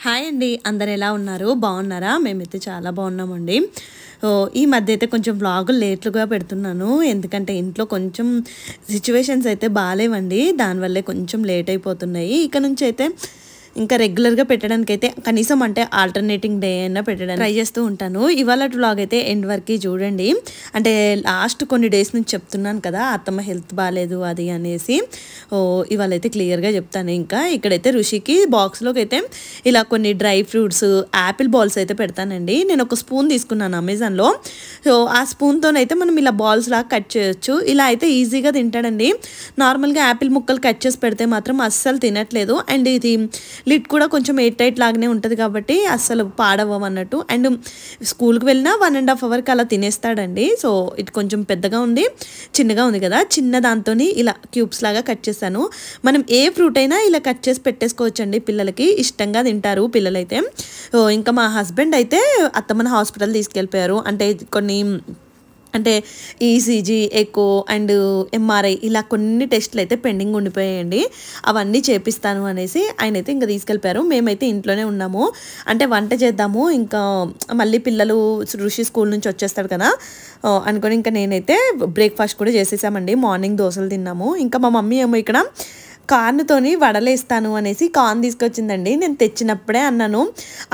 Hi అండి, అందరు ఎలా ఉన్నారు? బాగున్నారా? మేమైతే చాలా బాగున్నామండి. ఈ మధ్య అయితే కొంచెం వ్లాగులు లేట్లుగా పెడుతున్నాను. ఎందుకంటే ఇంట్లో కొంచెం సిచ్యువేషన్స్ అయితే బాగాలేవండి. దానివల్లే కొంచెం లేట్ అయిపోతున్నాయి. ఇక నుంచి అయితే ఇంకా రెగ్యులర్గా పెట్టడానికి అయితే కనీసం అంటే ఆల్టర్నేటింగ్ డే అయినా పెట్టడానికి ట్రై చేస్తూ ఉంటాను. ఇవాళ వ్లాగ్ అయితే ఎండ్ వరకు చూడండి. అంటే లాస్ట్ కొన్ని డేస్ నుంచి చెప్తున్నాను కదా, అత్తమ్మ హెల్త్ బాగాలేదు అది అనేసి. ఇవాళ అయితే క్లియర్గా చెప్తాను. ఇంకా ఇక్కడైతే ఋషికి బాక్స్లోకి అయితే ఇలా కొన్ని డ్రై ఫ్రూట్స్, యాపిల్ బాల్స్ అయితే పెడతానండి. నేను ఒక స్పూన్ తీసుకున్నాను అమెజాన్లో. సో ఆ స్పూన్తోనైతే మనం ఇలా బాల్స్ లాగా కట్ చేయొచ్చు. ఇలా అయితే ఈజీగా తింటాడండి. నార్మల్గా యాపిల్ ముక్కలు కట్ చేసి పెడితే మాత్రం అస్సలు తినట్లేదు. అండ్ ఇది లిడ్ కూడా కొంచెం ఎయిట్ టైట్ లాగానే ఉంటుంది కాబట్టి అస్సలు పాడవన్నట్టు. అండ్ స్కూల్కి వెళ్ళినా 1.5 అవర్కి అలా తినేస్తాడండి. సో ఇది కొంచెం పెద్దగా ఉంది, చిన్నగా ఉంది కదా, చిన్న దాంతో ఇలా క్యూబ్స్ లాగా కట్ చేశాను. మనం ఏ ఫ్రూట్ అయినా ఇలా కట్ చేసి పెట్టేసుకోవచ్చండి. పిల్లలకి ఇష్టంగా తింటారు పిల్లలైతే. ఇంకా మా హస్బెండ్ అయితే అత్తమ్మని హాస్పిటల్ తీసుకెళ్ళిపోయారు. అంటే ఈసీజీ, ఎకో అండ్ ఎంఆర్ఐ ఇలా కొన్ని టెస్టులు అయితే పెండింగ్ ఉండిపోయాయండి. అవన్నీ చేపిస్తాను అనేసి ఆయన అయితే ఇంకా తీసుకెళ్ళిపోయారు. మేమైతే ఇంట్లోనే ఉన్నాము. అంటే వంట చేద్దాము, ఇంకా మళ్ళీ పిల్లలు ఋషి స్కూల్ నుంచి వచ్చేస్తాడు కదా అనుకొని ఇంకా నేనైతే బ్రేక్ఫాస్ట్ కూడా చేసేసామండి. మార్నింగ్ దోశలు తిన్నాము. ఇంకా మా మమ్మీ ఏమో ఇక్కడ కార్న్తోని వడలేస్తాను అనేసి కార్న్ తీసుకొచ్చిందండి. నేను తెచ్చినప్పుడే అన్నాను,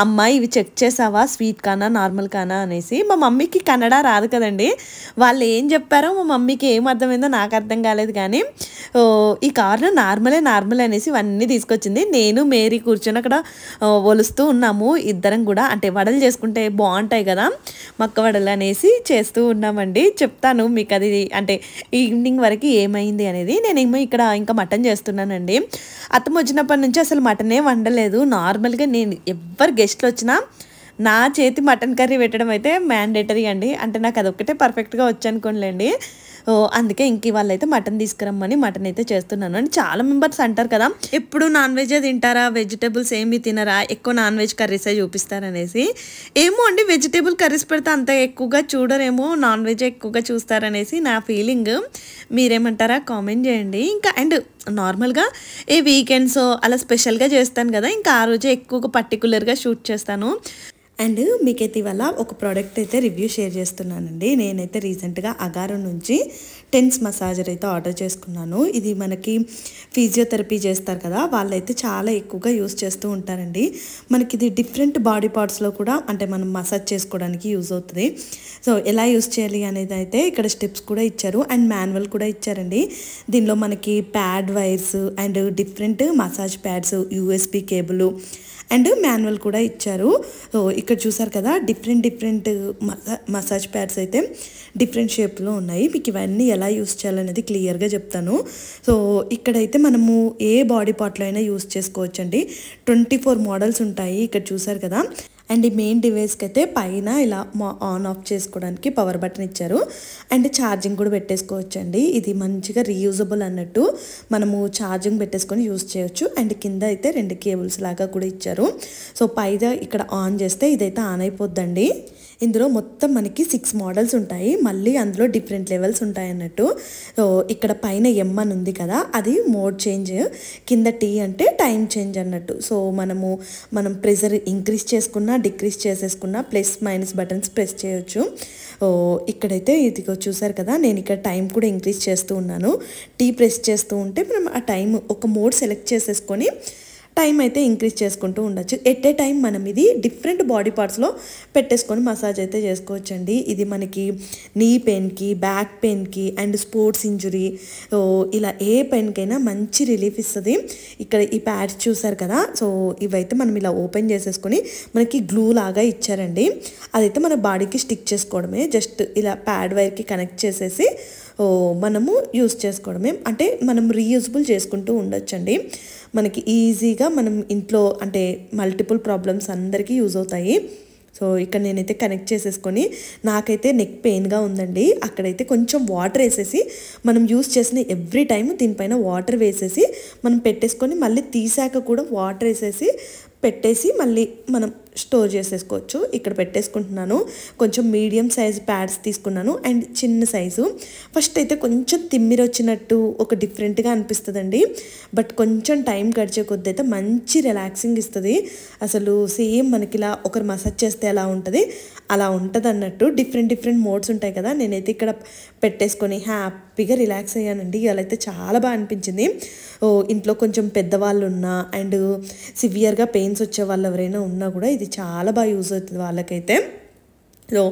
అమ్మ ఇవి చెక్ చేసావా, స్వీట్ కానా నార్మల్ కానా అనేసి. మా మమ్మీకి కన్నడ రాదు కదండి. వాళ్ళు ఏం చెప్పారో మా మమ్మీకి ఏం అర్థమైందో నాకు అర్థం కాలేదు. కానీ ఈ కార్న్ నార్మలే అనేసి ఇవన్నీ తీసుకొచ్చింది. నేను మేరీ కూర్చొని అక్కడ ఒలుస్తూ ఉన్నాము ఇద్దరం కూడా. అంటే వడలు చేసుకుంటే బాగుంటాయి కదా, మక్క వడలు అనేసి చేస్తూ ఉన్నామండి. చెప్తాను మీకు అది అంటే ఈవినింగ్ వరకు ఏమైంది అనేది. నేనేమో ఇక్కడ ఇంకా మటన్ చేస్తున్నాను నండి. అత్తమ్మ వచ్చినప్పటి నుంచి అసలు మటనే వండలేదు. నార్మల్గా నేను ఎవరు గెస్ట్లు వచ్చినా నా చేతి మటన్ కర్రీ పెట్టడం అయితే మ్యాండేటరీ అండి. అంటే నాకు అదొక్కటే పర్ఫెక్ట్గా వచ్చనుకోనిలేండి. అందుకే ఇంక వాళ్ళైతే మటన్ తీసుకురమ్మని మటన్ అయితే చేస్తున్నాను. అని చాలా మెంబర్స్ అంటారు కదా, ఎప్పుడు నాన్ వెజే తింటారా, వెజిటేబుల్స్ ఏమి తినరా, ఎక్కువ నాన్ వెజ్ కర్రీసే చూపిస్తారనేసి. ఏమో అండి, వెజిటేబుల్ కర్రీస్ పెడితే అంత ఎక్కువగా చూడరేమో, నాన్ వెజ్ ఎక్కువగా చూస్తారనేసి నా ఫీలింగ్. మీరేమంటారా కామెంట్ చేయండి. ఇంకా అండ్ నార్మల్గా ఏ వీకెండ్స్ అలా స్పెషల్గా చేస్తాను కదా, ఇంకా ఆ రోజే ఎక్కువగా పర్టికులర్గా షూట్ చేస్తాను. అండ్ మీకైతే ఇవాళ ఒక ప్రోడక్ట్ అయితే రివ్యూ షేర్ చేస్తున్నానండి. నేనైతే రీసెంట్గా అగారో నుంచి టెన్స్ మసాజర్ అయితే ఆర్డర్ చేసుకున్నాను. ఇది మనకి ఫిజియోథెరపీ చేస్తారు కదా, వాళ్ళైతే చాలా ఎక్కువగా యూస్ చేస్తూ ఉంటారండి. మనకి ఇది డిఫరెంట్ బాడీ పార్ట్స్లో కూడా అంటే మనం మసాజ్ చేసుకోవడానికి యూజ్ అవుతుంది. సో ఎలా యూస్ చేయాలి అనేది అయితే ఇక్కడ స్టెప్స్ కూడా ఇచ్చారు అండ్ మాన్యువల్ కూడా ఇచ్చారండి. దీనిలో మనకి pad wires and different massage pads, USB cable and manual కూడా ఇచ్చారు. సో ఇక్కడ చూసారు కదా, డిఫరెంట్ మసాజ్ ప్యాడ్స్ అయితే డిఫరెంట్ షేప్లో ఉన్నాయి. మీకు ఇవన్నీ ఎలా యూస్ చేయాలనేది క్లియర్గా చెప్తాను. సో ఇక్కడైతే మనము ఏ బాడీ పార్ట్లో అయినా యూస్ చేసుకోవచ్చండి. 24 మోడల్స్ ఉంటాయి. ఇక్కడ చూసారు కదా. అండ్ ఈ మెయిన్ డివైస్కి అయితే పైన ఇలా ఆన్ ఆఫ్ చేసుకోవడానికి పవర్ బటన్ ఇచ్చారు. అండ్ ఛార్జింగ్ కూడా పెట్టేసుకోవచ్చండి. ఇది మంచిగా రీయూజబుల్ అన్నట్టు మనము ఛార్జింగ్ పెట్టేసుకొని యూజ్ చేయొచ్చు. అండ్ కింద అయితే 2 కేబుల్స్ లాగా కూడా ఇచ్చారు. సో పైగా ఇక్కడ ఆన్ చేస్తే ఇదైతే ఆన్ అయిపోద్దండి. ఇందులో మొత్తం మనకి 6 మోడల్స్ ఉంటాయి. మళ్ళీ అందులో డిఫరెంట్ లెవెల్స్ ఉంటాయి అన్నట్టు. సో ఇక్కడ పైన ఎమ్ అని ఉంది కదా, అది మోడ్ చేంజ్, కింద టీ అంటే టైం చేంజ్ అన్నట్టు. సో మనం ప్రెషర్ ఇంక్రీజ్ చేసుకున్నా డిక్రీజ్ చేసేసుకున్నా ప్లస్ మైనస్ బటన్స్ ప్రెస్ చేయొచ్చు. ఇక్కడైతే ఇదిగో చూసారు కదా, నేను ఇక్కడ టైం కూడా ఇంక్రీజ్ చేస్తూ ఉన్నాను. టీ ప్రెస్ చేస్తూ ఉంటే మనం ఆ టైం ఒక మోడ్ సెలెక్ట్ చేసేసుకొని టైం అయితే ఇంక్రీజ్ చేసుకుంటూ ఉండొచ్చు. ఎట్ ఏ టైం మనం ఇది డిఫరెంట్ బాడీ పార్ట్స్లో పెట్టేసుకొని మసాజ్ అయితే చేసుకోవచ్చండి. ఇది మనకి నీ పెయిన్కి, బ్యాక్ పెయిన్కి అండ్ స్పోర్ట్స్ ఇంజురీ ఇలా ఏ పెయిన్కైనా మంచి రిలీఫ్ ఇస్తుంది. ఇక్కడ ఈ ప్యాడ్స్ చూసారు కదా, సో ఇవైతే మనం ఇలా ఓపెన్ చేసేసుకొని మనకి గ్లూ లాగా ఇచ్చారండి. అదైతే మన బాడీకి స్టిక్ చేసుకోవడమే. జస్ట్ ఇలా ప్యాడ్ వైర్కి కనెక్ట్ చేసేసి మనము యూస్ చేసుకోవడమే. అంటే మనం రీయూజబుల్ చేసుకుంటూ ఉండొచ్చండి. మనకి ఈజీగా మనం ఇంట్లో అంటే మల్టిపుల్ ప్రాబ్లమ్స్ అందరికీ యూజ్ అవుతాయి. సో ఇక్కడ నేనైతే కనెక్ట్ చేసేసుకొని, నాకైతే నెక్ పెయిన్గా ఉందండి, అక్కడైతే కొంచెం వాటర్ వేసేసి మనం యూస్ చేసిన ఎవ్రీ టైం దీనిపైన వాటర్ వేసేసి మనం పెట్టేసుకొని మళ్ళీ తీసాక కూడా వాటర్ వేసేసి పెట్టేసి మళ్ళీ మనం స్టోర్ చేసేసుకోవచ్చు. ఇక్కడ పెట్టేసుకుంటున్నాను. కొంచెం మీడియం సైజ్ ప్యాడ్స్ తీసుకున్నాను అండ్ చిన్న సైజు. ఫస్ట్ అయితే కొంచెం తిమ్మిరి వచ్చినట్టు ఒక డిఫరెంట్గా అనిపిస్తుందండి. బట్ కొంచెం టైం గడిచే కొద్ది అయితే మంచి రిలాక్సింగ్ ఇస్తుంది. అసలు సేమ్ మనకి ఇలా ఒకరు మసాజ్ చేస్తే ఎలా ఉంటుంది అలా ఉంటుంది అన్నట్టు. డిఫరెంట్ మోడ్స్ ఉంటాయి కదా. నేనైతే ఇక్కడ పెట్టేసుకొని హ్యాపీగా రిలాక్స్ అయ్యానండి. ఇలా అయితే చాలా బాగా అనిపించింది. ఇంట్లో కొంచెం పెద్దవాళ్ళు ఉన్నా అండ్ సివియర్గా పెయిన్స్ వచ్చే వాళ్ళు ఎవరైనా ఉన్నా కూడా ఇది చాలా బాగా యూజ్ అవుతుంది వాళ్ళకైతే. సో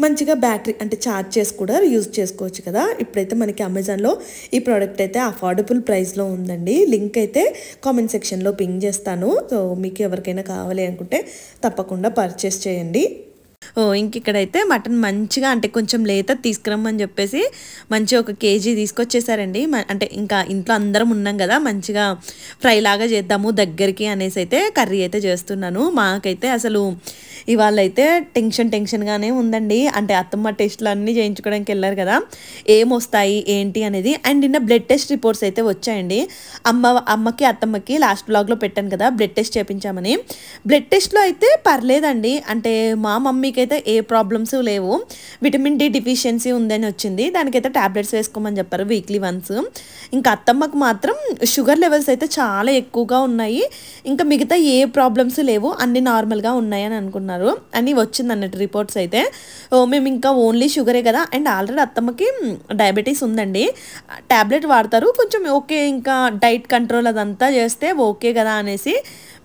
మంచిగా బ్యాటరీ అంటే ఛార్జ్ చేసి కూడా యూజ్ చేసుకోవచ్చు కదా. ఇప్పుడైతే మనకి అమెజాన్లో ఈ ప్రోడక్ట్ అయితే అఫోర్డబుల్ ప్రైస్లో ఉందండి. లింక్ అయితే కామెంట్ సెక్షన్లో పింగ్ చేస్తాను. సో మీకు ఎవరికైనా కావాలి అనుకుంటే తప్పకుండా పర్చేస్ చేయండి. ఇక్కడైతే మటన్ మంచిగా అంటే కొంచెం లేత తీసుకురమ్మని చెప్పేసి మంచిగా 1 kg తీసుకొచ్చేసారండి. అంటే ఇంకా ఇంట్లో అందరం ఉన్నాం కదా, మంచిగా ఫ్రై లాగా చేద్దాము దగ్గరికి అనేసి అయితే కర్రీ అయితే చేస్తున్నాను. మాకైతే అసలు ఇవాళ అయితే టెన్షన్గానే ఉందండి. అంటే అత్తమ్మ టెస్ట్లు అన్నీ చేయించుకోవడానికి వెళ్ళారు కదా, ఏమొస్తాయి ఏంటి అనేది. అండ్ నిన్న బ్లడ్ టెస్ట్ రిపోర్ట్స్ అయితే వచ్చాయండి. అమ్మకి అత్తమ్మకి లాస్ట్ బ్లాగ్లో పెట్టాను కదా బ్లడ్ టెస్ట్ చేయించామని. బ్లడ్ టెస్ట్లో అయితే పర్లేదండి. అంటే మా మమ్మీకి అయితే ఏ ప్రాబ్లమ్స్ లేవు. విటమిన్ డి డిఫిషియన్సీ ఉందని వచ్చింది. దానికైతే టాబ్లెట్స్ వేసుకోమని చెప్పారు వీక్లీ వన్స్. ఇంకా అత్తమ్మకు మాత్రం షుగర్ లెవెల్స్ అయితే చాలా ఎక్కువగా ఉన్నాయి. ఇంకా మిగతా ఏ ప్రాబ్లమ్స్ లేవు, అన్ని నార్మల్గా ఉన్నాయని అనుకున్నారు అని వచ్చింది అన్నట్టు రిపోర్ట్స్ అయితే. మేము ఇంకా ఓన్లీ షుగరే కదా అండ్ ఆల్రెడీ అత్తమ్మకి డయాబెటీస్ ఉందండి. టాబ్లెట్ వాడతారు కొంచెం ఓకే, ఇంకా డైట్ కంట్రోల్ అదంతా చేస్తే ఓకే కదా అనేసి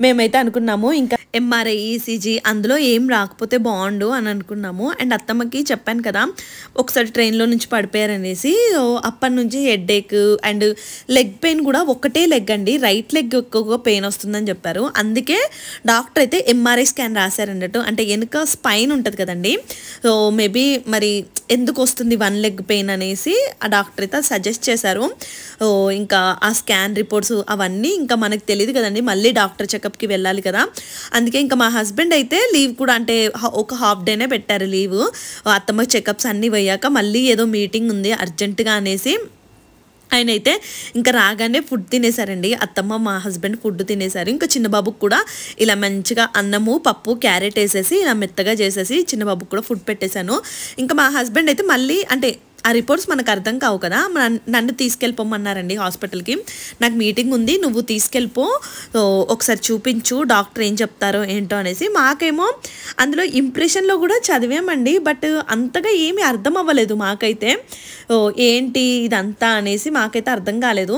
మేమైతే అనుకున్నాము. ఇంకా ఎంఆర్ఐ ఈసీజీ అందులో ఏం రాకపోతే బాగుండు అని అనుకున్నాము. అండ్ అత్తమ్మకి చెప్పాను కదా ఒకసారి ట్రైన్లో నుంచి పడిపోయారనేసి. అప్పటి నుంచి హెడ్ఏక్ అండ్ లెగ్ పెయిన్ కూడా ఒకటే లెగ్ అండి, రైట్ లెగ్ ఎక్కువగా పెయిన్ వస్తుందని చెప్పారు. అందుకే డాక్టర్ అయితే ఎంఆర్ఐ స్కాన్ రాశారన్నట్టు. అంటే వెనుక స్పైన్ ఉంటుంది కదండి, సో మేబీ మరి ఎందుకు వస్తుంది 1 లెగ్ పెయిన్ అనేసి ఆ డాక్టర్ అయితే సజెస్ట్ చేశారు. ఇంకా ఆ స్కాన్ రిపోర్ట్స్ అవన్నీ ఇంకా మనకు తెలియదు కదండి, మళ్ళీ డాక్టర్ చెకప్కి వెళ్ళాలి కదా. అందుకే ఇంకా మా హస్బెండ్ అయితే లీవ్ కూడా అంటే ఒక హాఫ్ డేనే పెట్టారు లీవ్. అత్తమ్మ చెకప్స్ అన్నీ పోయాక మళ్ళీ ఏదో మీటింగ్ ఉంది అర్జెంటుగా అనేసి ఆయన అయితే ఇంకా రాగానే ఫుడ్ తినేసారండి. అత్తమ్మ మా హస్బెండ్ ఫుడ్ తినేసారు. ఇంకా చిన్నబాబుకి కూడా ఇలా మంచిగా అన్నము పప్పు క్యారెట్ వేసేసి ఇలా మెత్తగా చేసేసి చిన్నబాబుకి కూడా ఫుడ్ పెట్టేశాను. ఇంకా మా హస్బెండ్ అయితే మళ్ళీ అంటే ఆ రిపోర్ట్స్ మనకు అర్థం కావు కదా, నన్ను తీసుకెళ్ళిపోమన్నారండి హాస్పిటల్కి. నాకు మీటింగ్ ఉంది, నువ్వు తీసుకెళ్ళిపో, ఒకసారి చూపించు డాక్టర్ ఏం చెప్తారో ఏంటో అనేసి. మాకేమో అందులో ఇంప్రెషన్లో కూడా చదివామండి, బట్ అంతగా ఏమీ అర్థం అవ్వలేదు మాకైతే. ఏంటి ఇదంతా అనేసి మాకైతే అర్థం కాలేదు.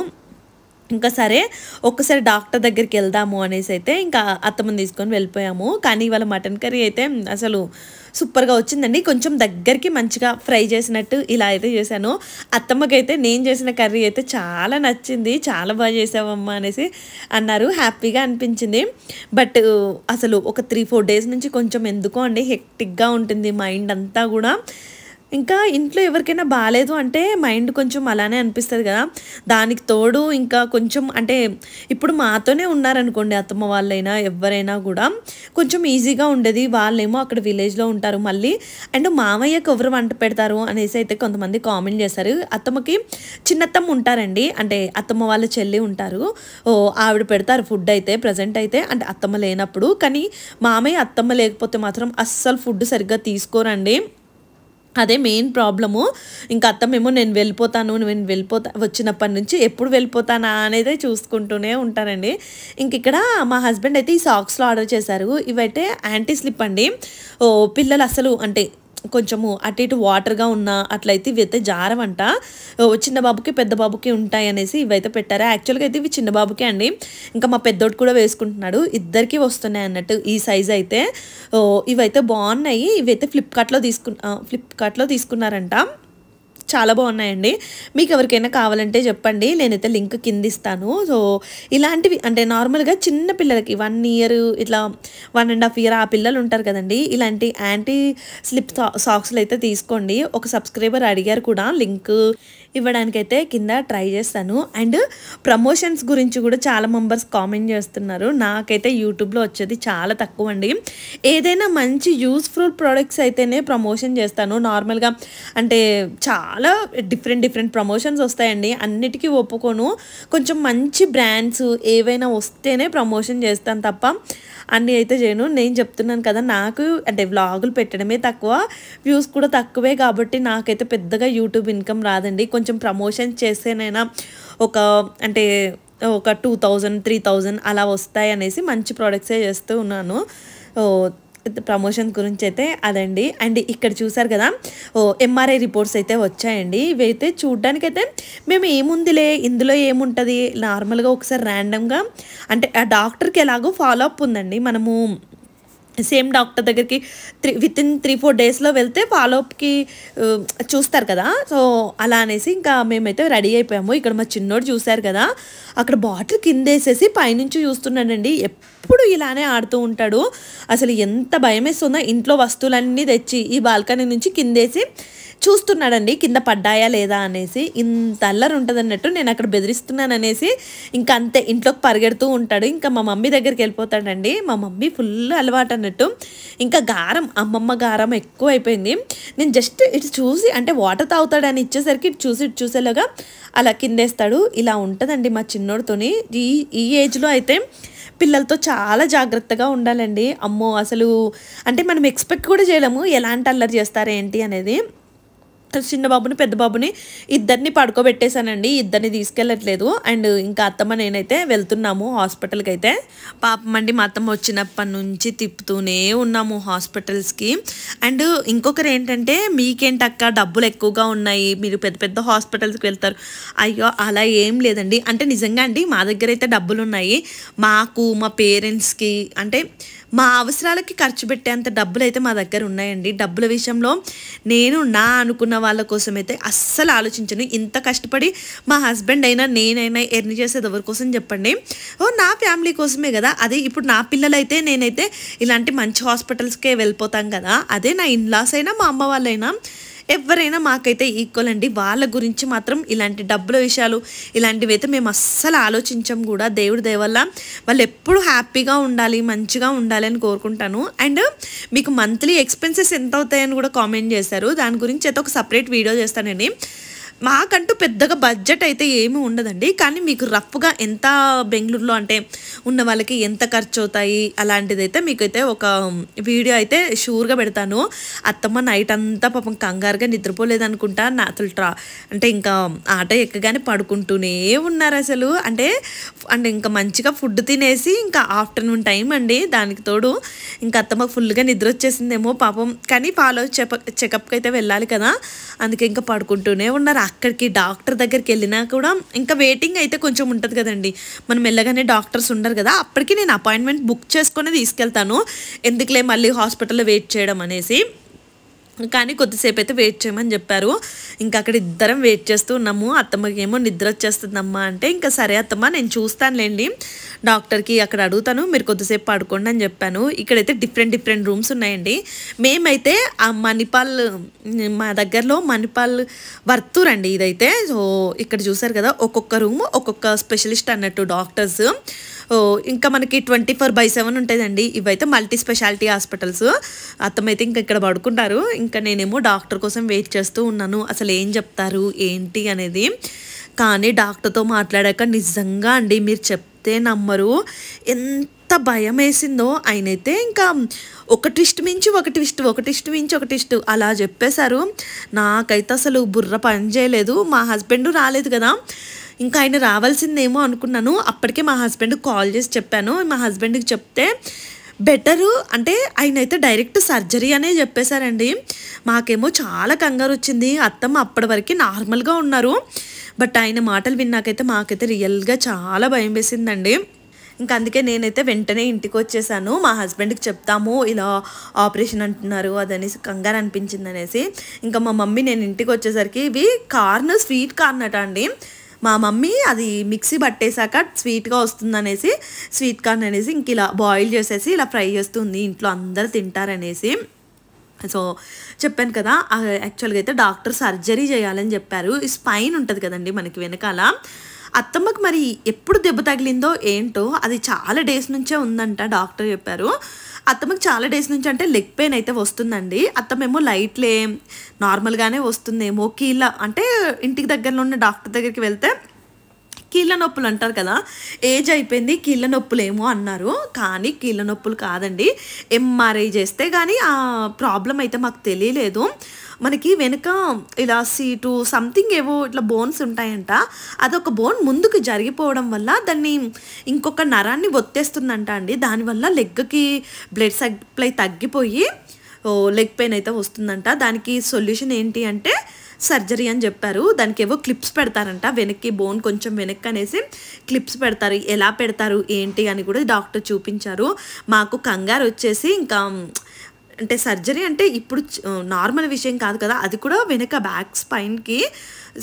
ఇంకా సరే ఒక్కసారి డాక్టర్ దగ్గరికి వెళ్దాము అనేసి అయితే ఇంకా అత్తమ్మని తీసుకొని వెళ్ళిపోయాము. కానీ ఇవాళ మటన్ కర్రీ అయితే అసలు సూపర్గా వచ్చిందండి. కొంచెం దగ్గరికి మంచిగా ఫ్రై చేసినట్టు ఇలా అయితే చేశాను. అత్తమ్మకైతే నేను చేసిన కర్రీ అయితే చాలా నచ్చింది. చాలా బాగా చేసావమ్మా అనేసి అన్నారు. హ్యాపీగా అనిపించింది. బట్ అసలు ఒక 3-4 డేస్ నుంచి కొంచెం ఎందుకో అండి హెక్టిక్గా ఉంటుంది మైండ్ అంతా కూడా. ఇంకా ఇంట్లో ఎవరికైనా బాగాలేదు అంటే మైండ్ కొంచెం అలానే అనిపిస్తుంది కదా. దానికి తోడు ఇంకా కొంచెం అంటే ఇప్పుడు మాతోనే ఉన్నారనుకోండి అత్తమ్మ వాళ్ళైనా ఎవరైనా కూడా కొంచెం ఈజీగా ఉండేది. వాళ్ళేమో అక్కడ విలేజ్లో ఉంటారు మళ్ళీ. అండ్ మామయ్యకి ఎవరు వంట పెడతారు అనేసి అయితే కొంతమంది కామెంట్ చేశారు. అత్తమ్మకి చిన్నత్తమ్మ ఉంటారండి, అంటే అత్తమ్మ వాళ్ళ చెల్లి ఉంటారు. ఆవిడ పెడతారు ఫుడ్ అయితే ప్రజెంట్ అయితే, అంటే అత్తమ్మ లేనప్పుడు. కానీ మామయ్య అత్తమ్మ లేకపోతే మాత్రం అస్సలు ఫుడ్ సరిగ్గా తీసుకోరండి. అదే మెయిన్ ప్రాబ్లము. ఇంకా అత్తమేమో నేను వెళ్ళిపోతాను వచ్చినప్పటి నుంచి ఎప్పుడు వెళ్ళిపోతానా అనేది చూసుకుంటూనే ఉంటారండి. ఇంక ఇక్కడ మా హస్బెండ్ అయితే ఈ సాక్స్లో ఆర్డర్ చేశారు. ఇవైతే యాంటీ స్లిప్ అండి. పిల్లలు అసలు అంటే కొంచెము అటు ఇటు వాటర్గా ఉన్న అట్లయితే ఇవైతే జారవంట. చిన్న బాబుకి పెద్ద బాబుకి ఉంటాయి అనేసి ఇవైతే పెట్టారు. యాక్చువల్గా అయితే ఇవి చిన్న బాబుకే అండి. ఇంకా మా పెద్దోడు కూడా వేసుకుంటున్నాడు, ఇద్దరికి వస్తున్నాయి అన్నట్టు ఈ సైజ్ అయితే. ఇవైతే బాగున్నాయి. ఇవైతే ఫ్లిప్కార్ట్లో తీసుకున్నారంట. చాలా బాగున్నాయండి. మీకు ఎవరికైనా కావాలంటే చెప్పండి, నేనైతే లింక్ కింద ఇస్తాను. సో ఇలాంటివి అంటే నార్మల్గా చిన్న పిల్లలకి 1 ఇయర్ ఇట్లా 1.5 ఇయర్ ఆ పిల్లలు ఉంటారు కదండి, ఇలాంటి యాంటీ స్లిప్ సాక్స్లు అయితే తీసుకోండి. ఒక సబ్స్క్రైబర్ అడిగారు కూడా లింక్ ఇవ్వడానికైతే కింద ట్రై చేస్తాను. అండ్ ప్రమోషన్స్ గురించి కూడా చాలా మెంబర్స్ కామెంట్ చేస్తున్నారు. నాకైతే యూట్యూబ్లో వచ్చేది చాలా తక్కువ అండి. ఏదైనా మంచి యూస్ఫుల్ ప్రోడక్ట్స్ అయితేనే ప్రమోషన్ చేస్తాను. నార్మల్గా అంటే చాలా డిఫరెంట్ ప్రమోషన్స్ వస్తాయండి, అన్నిటికీ ఒప్పుకోను. కొంచెం మంచి బ్రాండ్స్ ఏవైనా వస్తేనే ప్రమోషన్ చేస్తాను తప్ప అన్నీ అయితే చేయను. నేను చెప్తున్నాను కదా, నాకు అంటే వ్లాగులు పెట్టడమే తక్కువ, వ్యూస్ కూడా తక్కువే కాబట్టి నాకైతే పెద్దగా యూట్యూబ్ ఇన్కమ్ రాదండి. కొంచెం ప్రమోషన్ చేస్తేనైనా అంటే ఒక 2000 3000 అలా వస్తాయి అనేసి మంచి ప్రోడక్ట్సే చేస్తూ ఉన్నాను. ప్రమోషన్ గురించి అయితే అదండి. అండ్ ఇక్కడ చూసారు కదా, ఎంఆర్ఐ రిపోర్ట్స్ అయితే వచ్చాయండి. ఇవైతే చూడ్డానికైతే మేము ఏముందిలే ఇందులో ఏముంటుంది, నార్మల్గా ఒకసారి ర్యాండమ్గా అంటే ఆ డాక్టర్కి ఎలాగో ఫాలో అప్ ఉందండి. మనము సేమ్ డాక్టర్ దగ్గరికి వితిన్ 3-4 డేస్లో వెళ్తే ఫాలోఅప్కి చూస్తారు కదా. సో అలా అనేసి ఇంకా మేమైతే రెడీ అయిపోయాము. ఇక్కడ మా చిన్నోడు చూశారు కదా, అక్కడ బాటిల్ కింద వేసేసి పైనుంచి చూస్తున్నాడండి. ఎప్పుడు ఇలానే ఆడుతూ ఉంటాడు. అసలు ఎంత భయం వేస్తుందో, ఇంట్లో వస్తువులన్నీ తెచ్చి ఈ బాల్కనీ నుంచి కిందేసి చూస్తున్నాడండి కింద పడ్డాయా లేదా అనేసి. ఇంత అల్లరి ఉంటుంది అన్నట్టు నేను అక్కడ బెదిరిస్తున్నాను అనేసి ఇంకా అంతే ఇంట్లోకి పరిగెడుతూ ఉంటాడు. ఇంకా మా మమ్మీ దగ్గరికి వెళ్ళిపోతాడండి. మా మమ్మీ ఫుల్ అలవాటు అన్నట్టు. ఇంకా అమ్మమ్మ గారం ఎక్కువ అయిపోయింది. నేను జస్ట్ ఇటు చూసి అంటే వాటర్ తాగుతాడని ఇచ్చేసరికి ఇటు చూసేలాగా అలా కిందేస్తాడు. ఇలా ఉంటుందండి మా చిన్నోడితోని. ఈ ఏజ్లో అయితే పిల్లలతో చాలా జాగ్రత్తగా ఉండాలండి. అమ్మో అసలు అంటే మనం ఎక్స్పెక్ట్ కూడా చేయలేము ఎలాంటి అల్లరి చేస్తారేంటి అనేది. చిన్న బాబుని పెద్ద బాబుని ఇద్దరిని పడుకోబెట్టేశానండి, ఇద్దరిని తీసుకెళ్ళట్లేదు. అండ్ ఇంకా అత్తమ్మ నేనైతే వెళ్తున్నాము హాస్పిటల్కి అయితే. పాపం అండి మా అత్తమ్మ వచ్చినప్పటి నుంచి తిప్పుతూనే ఉన్నాము హాస్పిటల్స్కి. అండ్ ఇంకొకరు ఏంటంటే, మీకేంటక్క డబ్బులు ఎక్కువగా ఉన్నాయి, మీరు పెద్ద పెద్ద హాస్పిటల్స్కి వెళ్తారు. అయ్యో అలా ఏం లేదండి. అంటే నిజంగా అండి మా దగ్గర అయితే డబ్బులు ఉన్నాయి. మాకు మా పేరెంట్స్కి అంటే మా అవసరాలకి ఖర్చు పెట్టేంత డబ్బులు అయితే మా దగ్గర ఉన్నాయండి. డబ్బుల విషయంలో నేను అనుకున్న వాళ్ళ కోసం అయితే అస్సలు ఆలోచించను. ఇంత కష్టపడి మా హస్బెండ్ అయినా నేనైనా ఎర్న్ చేసేది ఎవరి కోసం చెప్పండి? నా ఫ్యామిలీ కోసమే కదా. అదే ఇప్పుడు నా పిల్లలైతే నేనైతే ఇలాంటి మంచి హాస్పిటల్స్కే వెళ్ళిపోతాం కదా. అదే నా ఇన్లాస్ అయినా మా అమ్మ వాళ్ళైనా ఎవరైనా మాకైతే ఈక్వల్ అండి. వాళ్ళ గురించి మాత్రం ఇలాంటి డబ్బుల విషయాలు ఇలాంటివి అయితే మేము అస్సలు ఆలోచించం కూడా. దేవుడి దయ వల్ల వాళ్ళు ఎప్పుడు హ్యాపీగా ఉండాలి, మంచిగా ఉండాలి అని కోరుకుంటాను. అండ్ మీకు మంత్లీ ఎక్స్పెన్సెస్ ఎంత అవుతాయని కూడా కామెంట్ చేశారు. దాని గురించి అయితే ఒక సపరేట్ వీడియో చేస్తానండి. మాకంటూ పెద్దగా బడ్జెట్ అయితే ఏమీ ఉండదండి. కానీ మీకు రఫ్గా ఎంత బెంగళూరులో అంటే ఉన్న వాళ్ళకి ఎంత ఖర్చు అవుతాయి అలాంటిదైతే మీకైతే ఒక వీడియో అయితే షూర్గా పెడతాను. అత్తమ్మ నైట్ అంతా పాపం కంగారుగా నిద్రపోలేదనుకుంటా. అసలు అంటే ఇంకా ఆటో ఎక్కగానే పడుకుంటూనే ఉన్నారు అసలు. అంటే ఇంకా మంచిగా ఫుడ్ తినేసి ఇంకా ఆఫ్టర్నూన్ టైం అండి, దానికి తోడు ఇంకా అత్తమ్మకు ఫుల్గా నిద్ర వచ్చేసిందేమో పాపం. కానీ చెకప్కి అయితే వెళ్ళాలి కదా, అందుకే ఇంకా పడుకుంటూనే ఉన్నారు. అక్కడికి డాక్టర్ దగ్గరికి వెళ్ళినా కూడా ఇంకా వెయిటింగ్ అయితే కొంచెం ఉంటుంది కదండి. మనం వెళ్ళగానే డాక్టర్స్ ఉండరు కదా, అప్పటికి నేను అపాయింట్మెంట్ బుక్ చేసుకొని తీసుకెళ్తాను. ఎందుకులే మళ్ళీ హాస్పిటల్లో వెయిట్ చేయడం అనేసి. కానీ కొద్దిసేపు అయితే వెయిట్ చేయమని చెప్పారు. ఇంకా అక్కడ ఇద్దరం వెయిట్ చేస్తూ ఉన్నాము. అత్తమ్మకి ఏమో నిద్ర వచ్చేస్తుందమ్మా అంటే, ఇంకా సరే అత్తమ్మ నేను చూస్తానులేండి, డాక్టర్కి అక్కడ అడుగుతాను, మీరు కొద్దిసేపు పడుకోండి అని చెప్పాను. ఇక్కడైతే డిఫరెంట్ రూమ్స్ ఉన్నాయండి. మేమైతే ఆ మణిపాల్, మా దగ్గరలో మణిపాల్ వర్తూర్ అండి ఇదైతే. సో ఇక్కడ చూసారు కదా, ఒక్కొక్క రూమ్ ఒక్కొక్క స్పెషలిస్ట్ అన్నట్టు డాక్టర్స్. ఇంకా మనకి 24/7 ఉంటుందండి. ఇవైతే మల్టీ స్పెషాలిటీ హాస్పిటల్స్. అత్తమైతే ఇంకా ఇక్కడ పడుకుంటారు. ఇంకా నేనేమో డాక్టర్ కోసం వెయిట్ చేస్తూ ఉన్నాను, అసలు ఏం చెప్తారు ఏంటి అనేది. కానీ డాక్టర్తో మాట్లాడాక నిజంగా అండి మీరు చెప్తే నమ్మరు, ఎంత భయం వేసిందో. ఆయనైతే ఇంకా ఒక ట్విస్ట్ మించి ఒక ట్విస్ట్ అలా చెప్పేశారు. నాకైతే అసలు బుర్ర పని చేయలేదు. మా హస్బెండ్ రాలేదు కదా, ఇంకా ఆయన రావాల్సిందేమో అనుకున్నాను. అప్పటికే మా హస్బెండ్కి కాల్ చేసి చెప్పాను. మా హస్బెండ్కి చెప్తే బెటరు అంటే ఆయన అయితే డైరెక్ట్ సర్జరీ అనే చెప్పేశారండి. మాకేమో చాలా కంగారు వచ్చింది. అత్తమ్మ అప్పటి వరకు నార్మల్గా ఉన్నారు. బట్ ఆయన మాటలు విన్నాకైతే మాకైతే రియల్గా చాలా భయం వేసిందండి. ఇంకా అందుకే నేనైతే వెంటనే ఇంటికి వచ్చేసాను. మా హస్బెండ్కి చెప్తాము ఇలా ఆపరేషన్ అంటున్నారు అదనేసి కంగారు అనిపించింది అనేసి. ఇంకా మా మమ్మీ నేను ఇంటికి వచ్చేసరికి ఇవి స్వీట్ కార్న్ అట అండి. మా మమ్మీ అది మిక్సీ పట్టేశాక స్వీట్గా వస్తుందనేసి స్వీట్ కార్న్ అనేసి ఇంక ఇలా బాయిల్ చేసేసి ఇలా ఫ్రై చేస్తుంది, ఇంట్లో అందరు తింటారనేసి. సో చెప్పాను కదా, యాక్చువల్గా అయితే డాక్టర్ సర్జరీ చేయాలని చెప్పారు. ఈ స్పైన్ ఉంటుంది కదండి మనకి వెనకాల, అత్తమ్మకి మరి ఎప్పుడు దెబ్బ తగిలిందో ఏంటో అది చాలా డేస్ నుంచే ఉందంట. డాక్టర్ చెప్పారు అత్తమ్మకి చాలా డేస్ నుంచి అంటే లెగ్ పెయిన్ అయితే వస్తుందండి. అత్తమేమో లైట్లే నార్మల్గానే వస్తుందేమో, కీళ్ళ అంటే ఇంటికి దగ్గరలో ఉన్న డాక్టర్ దగ్గరికి వెళ్తే కీళ్ళ నొప్పులు అంటారు కదా, ఏజ్ అయిపోయింది కీళ్ళ నొప్పులేమో అన్నారు. కానీ కీళ్ళ నొప్పులు కాదండి, ఎంఆర్ఐ చేస్తే కానీ ఆ ప్రాబ్లం అయితే మాకు తెలియలేదు. మనకి వెనుక ఇలా సీటు సంథింగ్ ఏవో ఇట్లా బోన్స్ ఉంటాయంట, అదొక బోన్ ముందుకు జరిగిపోవడం వల్ల దాన్ని ఇంకొక నరాన్ని ఒత్తేస్తుందంట అండి. దానివల్ల లెగ్కి బ్లడ్ సప్లై తగ్గిపోయి లెగ్ పెయిన్ అయితే వస్తుందంట. దానికి సొల్యూషన్ ఏంటి అంటే సర్జరీ అని చెప్పారు. దానికి ఏవో క్లిప్స్ పెడతారంట, వెనక్కి బోన్ కొంచెం వెనక్కి అనేసి క్లిప్స్ పెడతారు. ఎలా పెడతారు ఏంటి అని కూడా డాక్టర్ చూపించారు. మాకు కంగారు వచ్చేసి ఇంకా అంటే సర్జరీ అంటే ఇప్పుడు నార్మల్ విషయం కాదు కదా, అది కూడా వెనక బ్యాక్ స్పైన్కి.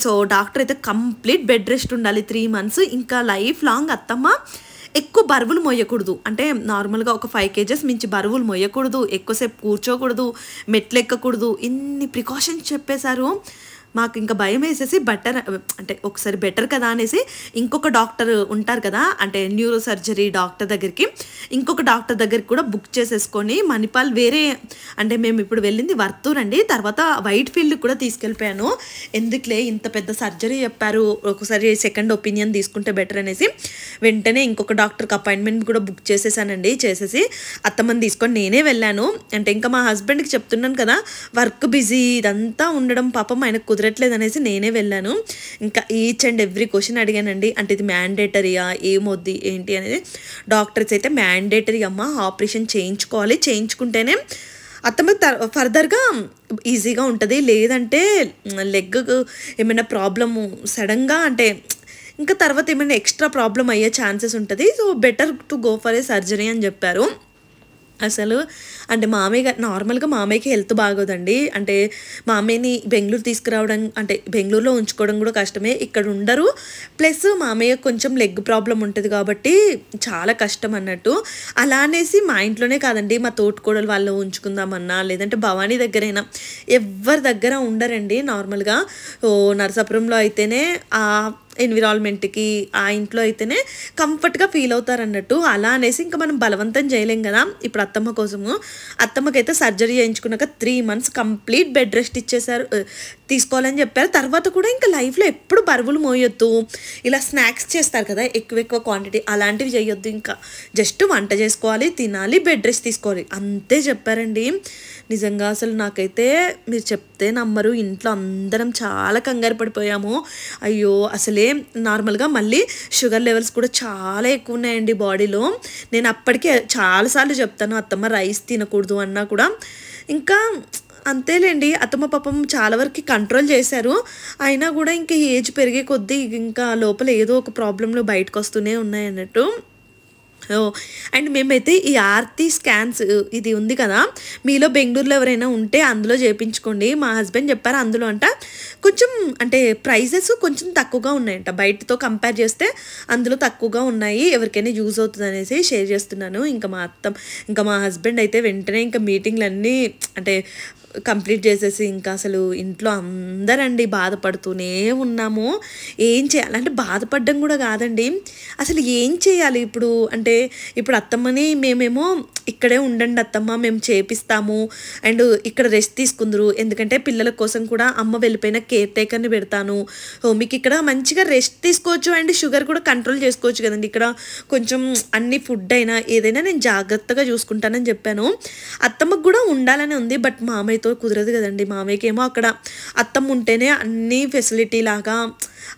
సో డాక్టర్ అయితే కంప్లీట్ బెడ్ రెస్ట్ ఉండాలి 3 months, ఇంకా లైఫ్ లాంగ్ అత్తమ్మ ఎక్కువ బరువులు మోయకూడదు. అంటే నార్మల్గా ఒక 5 kgs మించి బరువులు మోయకూడదు, ఎక్కువసేపు కూర్చోకూడదు, మెట్లు ఎక్కకూడదు, ఇన్ని ప్రికాషన్స్ చెప్పేశారు. మాకు ఇంకా భయం వేసేసి అంటే ఒకసారి బెటర్ కదా అనేసి ఇంకొక డాక్టర్ ఉంటారు కదా, అంటే న్యూరో సర్జరీ డాక్టర్ దగ్గరికి, ఇంకొక డాక్టర్ దగ్గరికి కూడా బుక్ చేసేసుకొని మణిపాల్ వేరే, అంటే మేము ఇప్పుడు వెళ్ళింది వర్తూర్ అండి, తర్వాత వైట్ ఫీల్డ్ కూడా తీసుకెళ్ళిపోయాను. ఎందుకులే ఇంత పెద్ద సర్జరీ చెప్పారు, ఒకసారి సెకండ్ ఒపీనియన్ తీసుకుంటే బెటర్ అనేసి వెంటనే ఇంకొక డాక్టర్కి అపాయింట్మెంట్ కూడా బుక్ చేసేసానండి. చేసేసి అత్తమ్మని తీసుకొని నేనే వెళ్ళాను. అంటే ఇంకా మా హస్బెండ్కి చెప్తున్నాను కదా, వర్క్ బిజీ ఇదంతా ఉండడం పాపం ఆయనకు కుదరట్లేదు అనేసి నేనే వెళ్ళాను. ఇంకా ఈచ్ అండ్ ఎవ్రీ క్వశ్చన్ అడిగానండి. అంటే ఇది మ్యాండేటరీయా, ఏమొద్ది ఏంటి అనేది. డాక్టర్స్ అయితే మ్యాండేటరీ అమ్మ, ఆపరేషన్ చేయించుకోవాలి, చేయించుకుంటేనే అత్తమ్మ ఫర్దర్గా ఈజీగా ఉంటుంది, లేదంటే లెగ్ ఏమైనా ప్రాబ్లము సడన్గా అంటే ఇంకా తర్వాత ఏమైనా ఎక్స్ట్రా ప్రాబ్లం అయ్యే ఛాన్సెస్ ఉంటుంది. So better to go for a surgery అని చెప్పారు. అసలు అంటే నార్మల్గా మామయ్యకి హెల్త్ బాగోదండి. అంటే మామయ్యని బెంగళూరు తీసుకురావడం, అంటే బెంగళూరులో ఉంచుకోవడం కూడా కష్టమే, ఇక్కడ ఉండరు. ప్లస్ మామయ్య కొంచెం లెగ్ ప్రాబ్లం ఉంటుంది కాబట్టి చాలా కష్టం అన్నట్టు. అలా అనేసి మా ఇంట్లోనే కాదండి, మా తోటికోడలు వాళ్ళు ఉంచుకుందామన్నా, లేదంటే భవానీ దగ్గరైనా ఎవరి దగ్గర ఉండరండి. నార్మల్గా నరసాపురంలో అయితేనే ఆ ఎన్విరాన్మెంట్కి, ఆ ఇంట్లో అయితేనే కంఫర్ట్గా ఫీల్ అవుతారు అన్నట్టు. అలా అనేసి ఇంకా మనం బలవంతం చేయలేం కదా. ఇప్పుడు అత్తమ్మ కోసము, అత్తమ్మకైతే సర్జరీ చేయించుకున్నాక 3 months కంప్లీట్ బెడ్ రెస్ట్ ఇచ్చేసారు, తీసుకోవాలని చెప్పారు. తర్వాత కూడా ఇంకా లైఫ్లో ఎప్పుడు బరువులు మోయొద్దు, ఇలా స్నాక్స్ చేస్తారు కదా ఎక్కువ క్వాంటిటీ, అలాంటివి చేయొద్దు, ఇంకా జస్ట్ వంట చేసుకోవాలి, తినాలి, బెడ్ రెస్ట్ తీసుకోవాలి, అంతే చెప్పారండి. నిజంగా అసలు నాకైతే మీరు చెప్తే నమ్మరు, ఇంట్లో అందరం చాలా కంగారు పడిపోయాము. అయ్యో అసలే నార్మల్గా మళ్ళీ షుగర్ లెవెల్స్ కూడా చాలా ఎక్కువ ఉన్నాయండి బాడీలో. నేను అప్పటికే చాలాసార్లు చెప్తాను అత్తమ్మ రైస్ తినకూడదు అన్నా కూడా, ఇంకా అంతేలేండి అత్తమ్మ పాపం చాలా వరకు కంట్రోల్ చేశారు. అయినా కూడా ఇంకా ఏజ్ పెరిగే కొద్దీ ఇంకా లోపల ఏదో ఒక ప్రాబ్లంలో బయటకు వస్తూనే ఉన్నాయి అన్నట్టు. అండ్ మేమైతే ఈ ఆర్తి స్కాన్స్ ఇది ఉంది కదా, మీలో బెంగళూరులో ఎవరైనా ఉంటే అందులో చేయించుకోండి. మా హస్బెండ్ చెప్పారు అందులో అంట కొంచెం అంటే ప్రైజెస్ కొంచెం తక్కువగా ఉన్నాయంట, బయటతో కంపేర్ చేస్తే అందులో తక్కువగా ఉన్నాయి, ఎవరికైనా యూజ్ అవుతుంది అనేసి షేర్ చేస్తున్నాను. ఇంకా మా హస్బెండ్ అయితే వెంటనే ఇంకా మీటింగ్లన్నీ అంటే కంప్లీట్ చేసేసి ఇంకా అసలు ఇంట్లో అందరండి బాధపడుతూనే ఉన్నాము. ఏం చేయాలంటే బాధపడడం కూడా కాదండి, అసలు ఏం చేయాలి ఇప్పుడు అంటే ఇప్పుడు అత్తమ్మని మేమేమో ఇక్కడే ఉండండి అత్తమ్మ మేము చేపిస్తాము అండ్ ఇక్కడ రెస్ట్ తీసుకుందరు, ఎందుకంటే పిల్లల కోసం కూడా అమ్మ వెళ్ళిపోయిన కేర్ టేకర్ని పెడతాను, మీకు ఇక్కడ మంచిగా రెస్ట్ తీసుకోవచ్చు అండ్ షుగర్ కూడా కంట్రోల్ చేసుకోవచ్చు కదండి, ఇక్కడ కొంచెం అన్ని ఫుడ్ అయినా ఏదైనా నేను జాగ్రత్తగా చూసుకుంటానని చెప్పాను. అత్తమ్మకు కూడా ఉండాలని ఉంది, బట్ మామయ్యతో కుదరదు కదండి. మామయ్యకి ఏమో అక్కడ అత్తమ్మ ఉంటేనే అన్ని ఫెసిలిటీ లాగా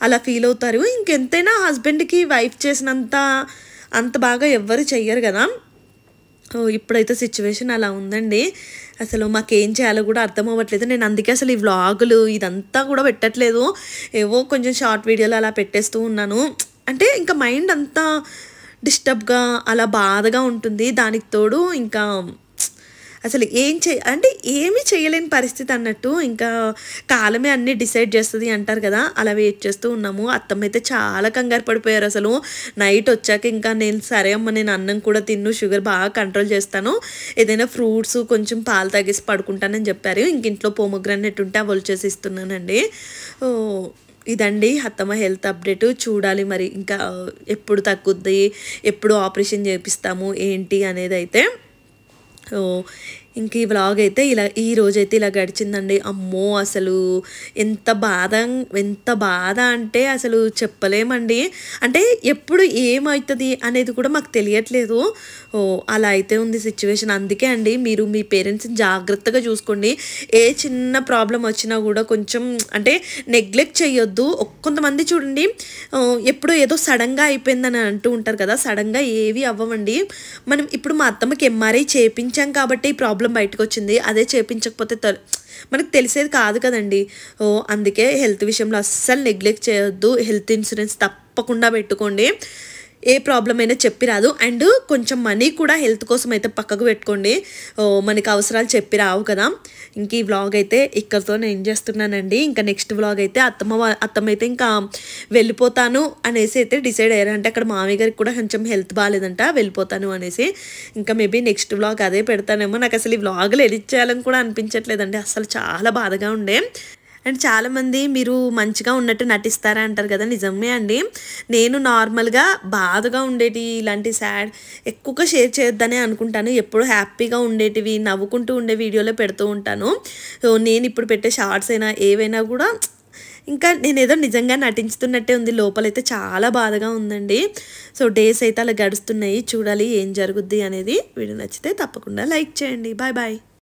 అలా ఫీల్ అవుతారు. ఇంకెంతైనా హస్బెండ్కి వైఫ్ చేసినంత అంత బాగా ఎవ్వరు చెయ్యరు కదా. ఇప్పుడైతే సిచ్యువేషన్ అలా ఉందండి. అసలు మాకేం చేయాలో కూడా అర్థం అవ్వట్లేదు. నేను అందుకే అసలు ఈ వ్లాగులు ఇదంతా కూడా పెట్టట్లేదు, ఏవో కొంచెం షార్ట్ వీడియోలు అలా పెట్టేస్తూ ఉన్నాను. అంటే ఇంకా మైండ్ అంతా డిస్టర్బ్గా అలా బాధగా ఉంటుంది. దానికి తోడు ఇంకా అసలు అంటే ఏమీ చేయలేని పరిస్థితి అన్నట్టు. ఇంకా కాలమే అన్నీ డిసైడ్ చేస్తది అంటారు కదా! అలా వెయిట్ చేస్తూ ఉన్నాము. అత్తమ్మ అయితే చాలా కంగారు పడిపోయారు అసలు. నైట్ వచ్చాక ఇంకా నేను సరే అమ్మ నేను అన్నం కూడా తిన్ను, షుగర్ బాగా కంట్రోల్ చేస్తాను. ఏదైనా ఫ్రూట్స్ కొంచెం పాలు తాగేసి పడుకుంటానని చెప్పారు. ఇంక ఇంట్లో పోమోగ్రానేట్ ఉంటే అవి ఒలిచేసి ఇస్తున్నానండి. ఇదండి అత్తమ్మ హెల్త్ అప్డేట్. చూడాలి మరి ఇంకా ఎప్పుడు తగ్గుద్ది, ఎప్పుడు ఆపరేషన్ చేపిస్తాము ఏంటి అనేది అయితే. ఇంక ఈ వ్లాగ్ అయితే ఈ రోజైతే ఇలా గడిచిందండి. అమ్మో అసలు ఎంత బాధ అంటే అసలు చెప్పలేమండి. అంటే ఎప్పుడు ఏమవుతుంది అనేది కూడా మాకు తెలియట్లేదు. అలా అయితే ఉంది సిచ్యువేషన్. అందుకే అండి మీరు మీ పేరెంట్స్ని జాగ్రత్తగా చూసుకోండి. ఏ చిన్న ప్రాబ్లం వచ్చినా కూడా కొంచెం అంటే నెగ్లెక్ట్ చేయొద్దు. కొంతమంది చూడండి ఎప్పుడో ఏదో సడన్గా అయిపోయిందని అంటూ ఉంటారు కదా, సడన్గా ఏవి అవ్వమండి. మనం ఇప్పుడు మా అత్తమ్మకి ఎంఆర్ఐ చేయించాం కాబట్టి ఈ ప్రాబ్లం బయటకు వచ్చింది. అదే చేయించకపోతే మనకు తెలిసేది కాదు కదండి. అందుకే హెల్త్ విషయంలో అస్సలు నెగ్లెక్ట్ చేయొద్దు. హెల్త్ ఇన్సూరెన్స్ తప్పకుండా పెట్టుకోండి. ఏ ప్రాబ్లం అయినా చెప్పి రాదు. అండ్ కొంచెం మనీ కూడా హెల్త్ కోసం అయితే పక్కకు పెట్టుకోండి. మనకి అవసరాలు చెప్పి రావు కదా. ఇంక ఈ వ్లాగ్ అయితే ఇక్కడితో నేను చేస్తున్నానండి. ఇంకా నెక్స్ట్ వ్లాగ్ అయితే అత్తమ్మ అయితే ఇంకా వెళ్ళిపోతాను అనేసి అయితే డిసైడ్ అయ్యారు. అంటే అక్కడ మామయ్య గారికి కూడా కొంచెం హెల్త్ బాగాలేదంట, వెళ్ళిపోతాను అనేసి. ఇంకా మేబీ నెక్స్ట్ వ్లాగ్ అదే పెడతానేమో. నాకు అసలు ఈ వ్లాగులు ఎడిట్ చేయాలని కూడా అనిపించట్లేదండి. అసలు చాలా బాధగా ఉండే. అండ్ చాలామంది మీరు మంచిగా ఉన్నట్టు నటిస్తారా అంటారు కదా, నిజమే అండి. నేను నార్మల్గా బాధగా ఉండేటి ఇలాంటి ఎక్కువగా షేర్ చేయొద్దనే అనుకుంటాను. ఎప్పుడు హ్యాపీగా ఉండేటివి నవ్వుకుంటూ ఉండే వీడియోలో పెడుతూ ఉంటాను. నేను ఇప్పుడు పెట్టే షార్ట్స్ అయినా ఏవైనా కూడా ఇంకా నేను ఏదో నిజంగా నటించుతున్నట్టే ఉంది. లోపలైతే చాలా బాధగా ఉందండి. సో డేస్ అయితే అలా గడుస్తున్నాయి. చూడాలి ఏం జరుగుద్ది అనేది. వీడియో నచ్చితే తప్పకుండా లైక్ చేయండి. Bye bye.